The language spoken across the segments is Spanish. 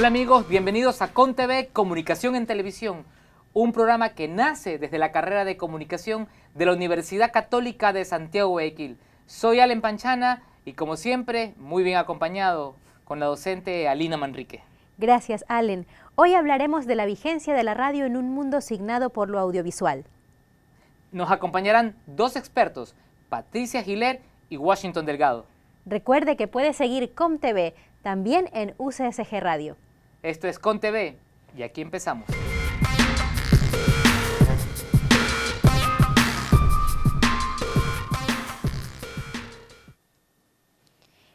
Hola amigos, bienvenidos a ConTV, Comunicación en Televisión, un programa que nace desde la carrera de comunicación de la Universidad Católica de Santiago de Guayaquil. Soy Allen Panchana y como siempre, muy bien acompañado con la docente Alina Manrique. Gracias, Allen. Hoy hablaremos de la vigencia de la radio en un mundo signado por lo audiovisual. Nos acompañarán dos expertos, Patricia Giler y Washington Delgado. Recuerde que puede seguir ComTV también en UCSG Radio. Esto es ConTV y aquí empezamos.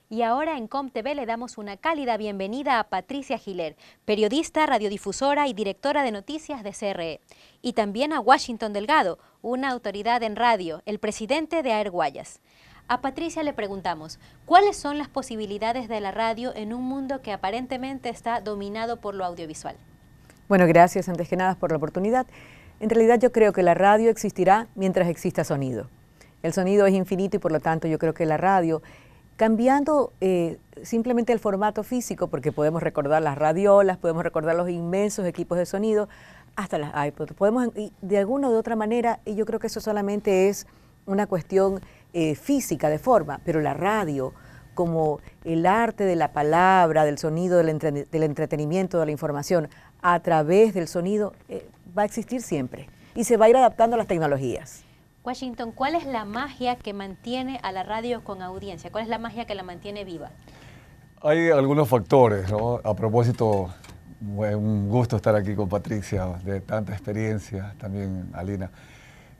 Y ahora en ComTV le damos una cálida bienvenida a Patricia Giler, periodista, radiodifusora y directora de noticias de CRE. Y también a Washington Delgado, una autoridad en radio, el presidente de Airguayas. A Patricia le preguntamos, ¿cuáles son las posibilidades de la radio en un mundo que aparentemente está dominado por lo audiovisual? Bueno, gracias antes que nada por la oportunidad. En realidad yo creo que la radio existirá mientras exista sonido. El sonido es infinito y por lo tanto yo creo que la radio, cambiando simplemente el formato físico, porque podemos recordar las radiolas, podemos recordar los inmensos equipos de sonido, hasta las iPods, podemos de alguna u otra manera, y yo creo que eso solamente es una cuestión física, de forma, pero la radio, como el arte de la palabra, del sonido, del entretenimiento, de la información, a través del sonido, va a existir siempre y se va a ir adaptando a las tecnologías. Washington, ¿cuál es la magia que mantiene a la radio con audiencia? ¿Cuál es la magia que la mantiene viva? Hay algunos factores, ¿no? A propósito, un gusto estar aquí con Patricia, de tanta experiencia, también Alina.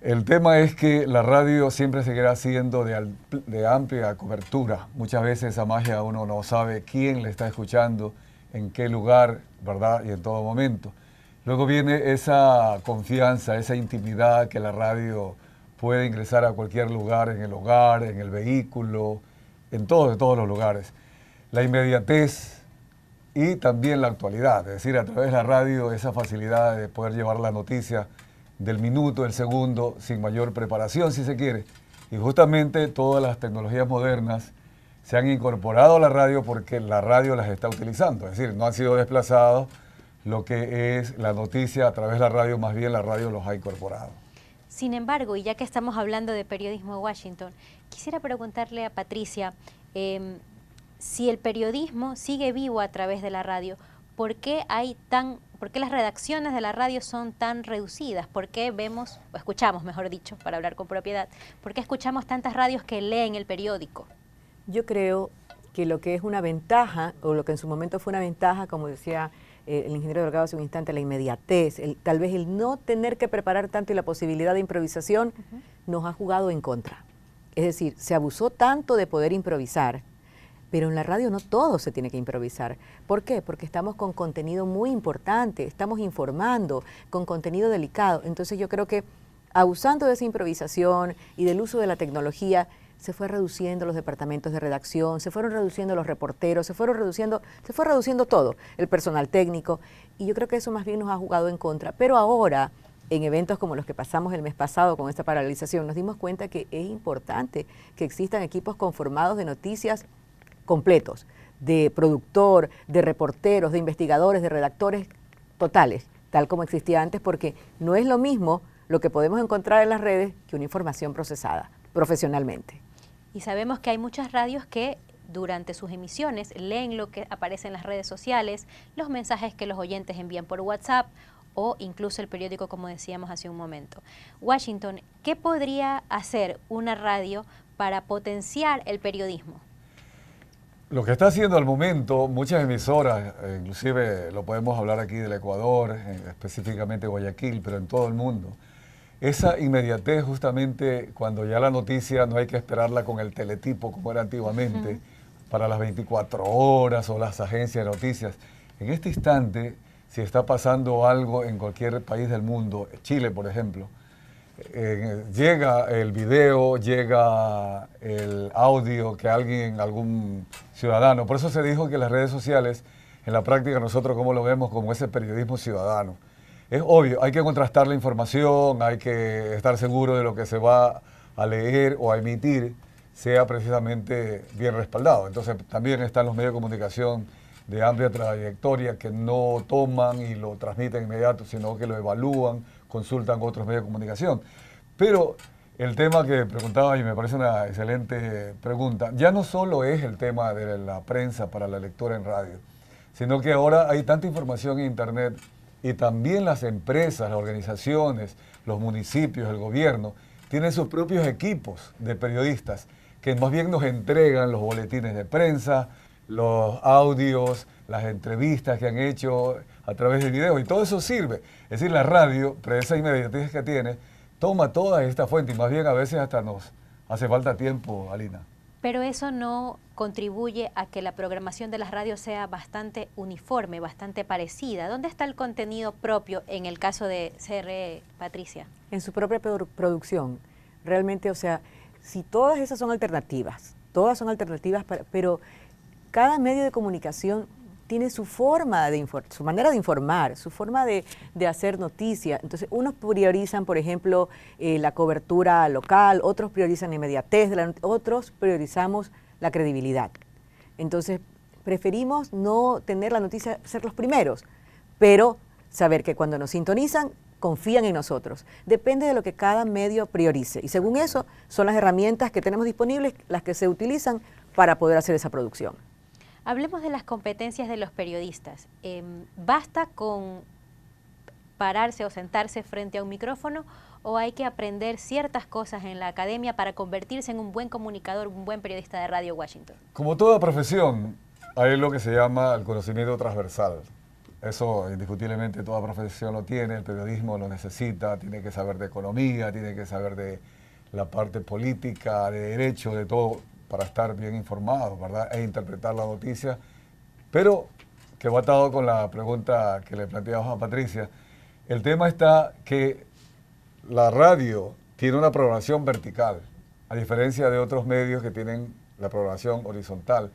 El tema es que la radio siempre seguirá siendo de amplia cobertura. Muchas veces esa magia uno no sabe quién le está escuchando, en qué lugar, ¿verdad? Y en todo momento. Luego viene esa confianza, esa intimidad que la radio puede ingresar a cualquier lugar, en el hogar, en el vehículo, en todos los lugares. La inmediatez y también la actualidad, es decir, a través de la radio esa facilidad de poder llevar la noticia del minuto, del segundo, sin mayor preparación, si se quiere. Y justamente todas las tecnologías modernas se han incorporado a la radio porque la radio las está utilizando. Es decir, no han sido desplazados lo que es la noticia a través de la radio, más bien la radio los ha incorporado. Sin embargo, y ya que estamos hablando de periodismo de Washington, quisiera preguntarle a Patricia, si el periodismo sigue vivo a través de la radio, ¿por qué las redacciones de la radio son tan reducidas? ¿Por qué vemos, o escuchamos, mejor dicho, para hablar con propiedad, por qué escuchamos tantas radios que leen el periódico? Yo creo que lo que es una ventaja, o lo que en su momento fue una ventaja, como decía el ingeniero Delgado hace un instante, la inmediatez, tal vez el no tener que preparar tanto y la posibilidad de improvisación, nos ha jugado en contra. Es decir, se abusó tanto de poder improvisar, pero en la radio no todo se tiene que improvisar. ¿Por qué? Porque estamos con contenido muy importante, estamos informando, con contenido delicado. Entonces yo creo que abusando de esa improvisación y del uso de la tecnología, se fue reduciendo los departamentos de redacción, se fueron reduciendo los reporteros, se fue reduciendo todo, el personal técnico, y yo creo que eso más bien nos ha jugado en contra. Pero ahora, en eventos como los que pasamos el mes pasado con esta paralización, nos dimos cuenta que es importante que existan equipos conformados de noticias completos, de productor, de reporteros, de investigadores, de redactores totales, tal como existía antes, porque no es lo mismo lo que podemos encontrar en las redes que una información procesada profesionalmente. Y sabemos que hay muchas radios que durante sus emisiones leen lo que aparece en las redes sociales, los mensajes que los oyentes envían por WhatsApp o incluso el periódico, como decíamos hace un momento. Washington, ¿qué podría hacer una radio para potenciar el periodismo? Lo que está haciendo al momento muchas emisoras, inclusive lo podemos hablar aquí del Ecuador, específicamente Guayaquil, pero en todo el mundo, esa inmediatez justamente cuando ya la noticia no hay que esperarla con el teletipo como era antiguamente, para las 24 horas o las agencias de noticias. En este instante, si está pasando algo en cualquier país del mundo, Chile por ejemplo, llega el video, llega el audio que algún ciudadano, por eso se dijo que las redes sociales, en la práctica nosotros como lo vemos como ese periodismo ciudadano. Es obvio, hay que contrastar la información, hay que estar seguro de lo que se va a leer o a emitir sea precisamente bien respaldado. Entonces también están los medios de comunicación de amplia trayectoria que no toman y lo transmiten inmediato, sino que lo evalúan, consultan con otros medios de comunicación. Pero el tema que preguntaba, y me parece una excelente pregunta, ya no solo es el tema de la prensa para la lectura en radio, sino que ahora hay tanta información en Internet y también las empresas, las organizaciones, los municipios, el gobierno, tienen sus propios equipos de periodistas que más bien nos entregan los boletines de prensa, los audios, las entrevistas que han hecho a través de videos, y todo eso sirve. Es decir, la radio, pero esa inmediatez que tiene, toma toda esta fuente y más bien a veces hasta nos hace falta tiempo, Alina. Pero eso no contribuye a que la programación de las radios sea bastante uniforme, bastante parecida. ¿Dónde está el contenido propio en el caso de CRE, Patricia? En su propia producción. Realmente, o sea, si todas esas son alternativas, pero cada medio de comunicación tiene su forma su manera de informar, su forma de hacer noticia. Entonces, unos priorizan, por ejemplo, la cobertura local, otros priorizan la inmediatez, otros priorizamos la credibilidad. Entonces, preferimos no tener la noticia, ser los primeros, pero saber que cuando nos sintonizan, confían en nosotros. Depende de lo que cada medio priorice. Y según eso, son las herramientas que tenemos disponibles las que se utilizan para poder hacer esa producción. Hablemos de las competencias de los periodistas. ¿Basta con pararse o sentarse frente a un micrófono o hay que aprender ciertas cosas en la academia para convertirse en un buen comunicador, un buen periodista de Radio Washington? Como toda profesión, hay lo que se llama el conocimiento transversal. Eso indiscutiblemente toda profesión lo tiene, el periodismo lo necesita, tiene que saber de economía, tiene que saber de la parte política, de derecho, de todo, para estar bien informado, ¿verdad? E interpretar la noticia. Pero, que va atado con la pregunta que le planteamos a Patricia, el tema está que la radio tiene una programación vertical, a diferencia de otros medios que tienen la programación horizontal.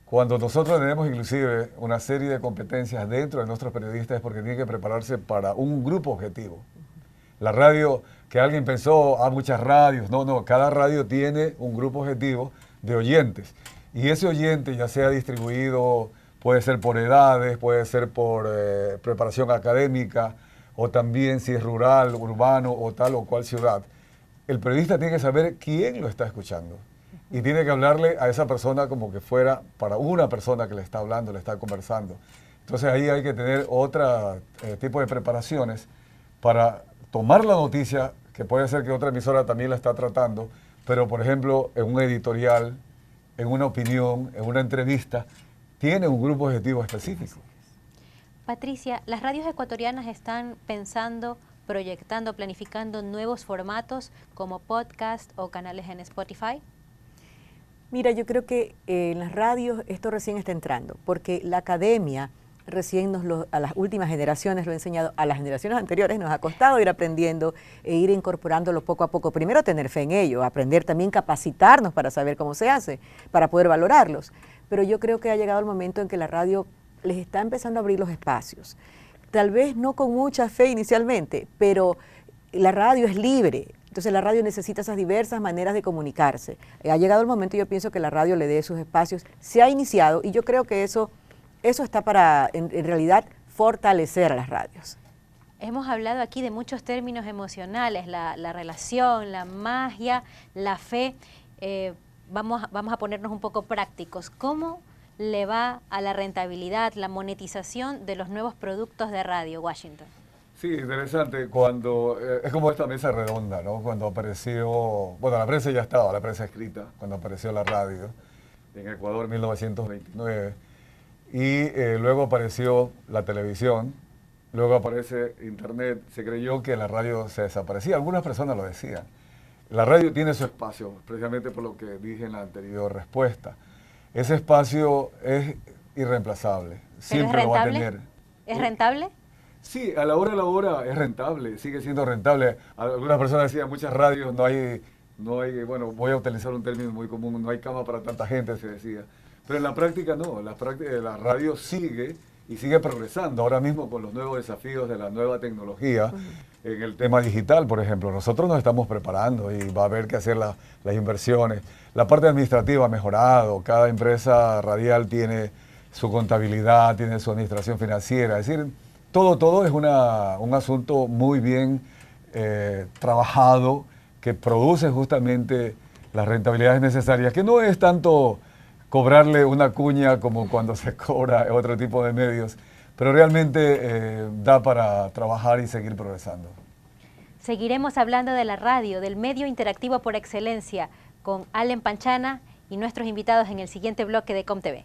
Cuando nosotros tenemos inclusive una serie de competencias dentro de nuestros periodistas es porque tienen que prepararse para un grupo objetivo. La radio, que alguien pensó, muchas radios, no, cada radio tiene un grupo objetivo de oyentes. Y ese oyente ya sea distribuido, puede ser por edades, puede ser por preparación académica, o también si es rural, urbano o tal o cual ciudad. El periodista tiene que saber quién lo está escuchando. Y tiene que hablarle a esa persona como que fuera para una persona que le está hablando, le está conversando. Entonces ahí hay que tener otro tipo de preparaciones para tomar la noticia, que puede ser que otra emisora también la está tratando, pero por ejemplo en un editorial, en una opinión, en una entrevista, tiene un grupo objetivo específico. Patricia, las radios ecuatorianas están pensando, proyectando, planificando nuevos formatos como podcast o canales en Spotify. Mira, yo creo que en las radios esto recién está entrando, porque la academia recién a las últimas generaciones lo ha enseñado, a las generaciones anteriores nos ha costado ir aprendiendo e ir incorporándolo poco a poco. Primero tener fe en ello, aprender también capacitarnos para saber cómo se hace, para poder valorarlos. Pero yo creo que ha llegado el momento en que la radio les está empezando a abrir los espacios. Tal vez no con mucha fe inicialmente, pero la radio es libre. Entonces la radio necesita esas diversas maneras de comunicarse. Ha llegado el momento y yo pienso que la radio le dé esos espacios. Se ha iniciado y yo creo que eso está para, en realidad, fortalecer a las radios. Hemos hablado aquí de muchos términos emocionales, la relación, la magia, la fe. Vamos a ponernos un poco prácticos. ¿Cómo le va a la rentabilidad, la monetización de los nuevos productos de Radio Washington? Sí, interesante. Cuando es como esta mesa redonda, ¿no? Cuando apareció, bueno, la prensa ya estaba, la prensa escrita, cuando apareció la radio en Ecuador en 1929, y luego apareció la televisión, luego aparece Internet, se creyó que la radio se desaparecía, algunas personas lo decían. La radio tiene su espacio, precisamente por lo que dije en la anterior respuesta. Ese espacio es irreemplazable, siempre lo va a tener. ¿Es rentable? Sí, a la hora es rentable, sigue siendo rentable. Algunas personas decían, muchas radios no hay, bueno, voy a utilizar un término muy común, no hay cama para tanta gente, se decía. Pero en la práctica no, la radio sigue y sigue progresando. Ahora mismo con los nuevos desafíos de la nueva tecnología, en el tema digital, por ejemplo, nosotros nos estamos preparando y va a haber que hacer las inversiones. La parte administrativa ha mejorado, cada empresa radial tiene su contabilidad, tiene su administración financiera. Es decir, todo es un asunto muy bien trabajado, que produce justamente las rentabilidades necesarias, que no es tanto cobrarle una cuña como cuando se cobra otro tipo de medios, pero realmente da para trabajar y seguir progresando. Seguiremos hablando de la radio, del medio interactivo por excelencia, con Allen Panchana y nuestros invitados en el siguiente bloque de ComTV.